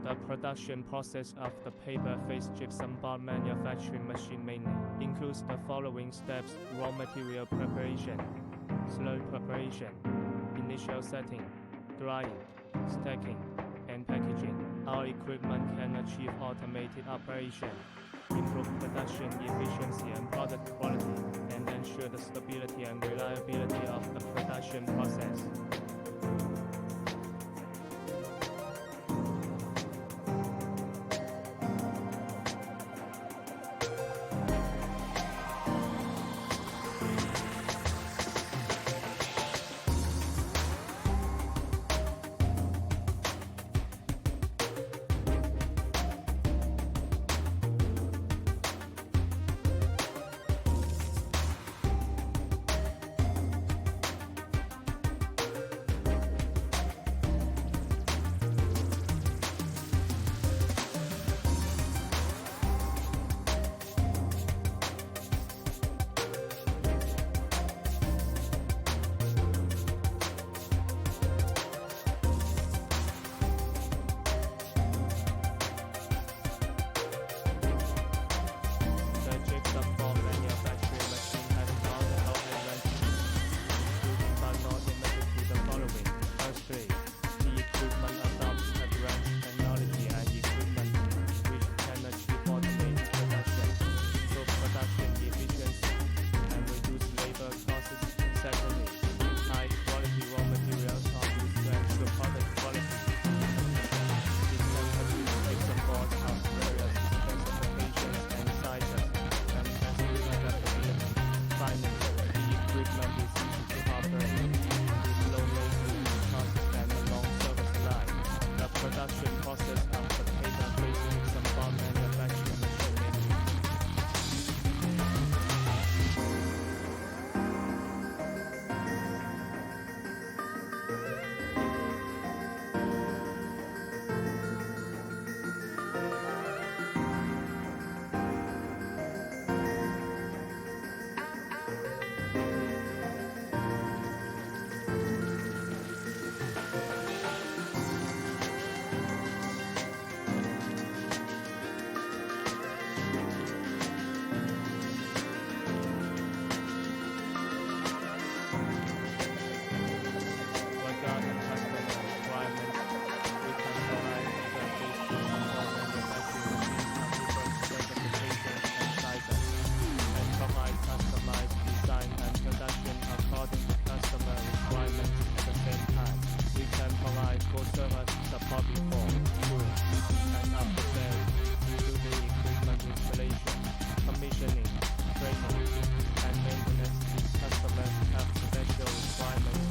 The production process of the paper face gypsum board manufacturing machine mainly includes the following steps: raw material preparation, slurry preparation, initial setting, drying, stacking, and packaging. Our equipment can achieve automated operation, improve production efficiency and product quality, and ensure the stability and reliability of the production process. Production process of the paper-based gypsum board manufacturing machine mainly. Support before, during, and after sales, including equipment installation, commissioning, training, and maintenance. Customers have special requirements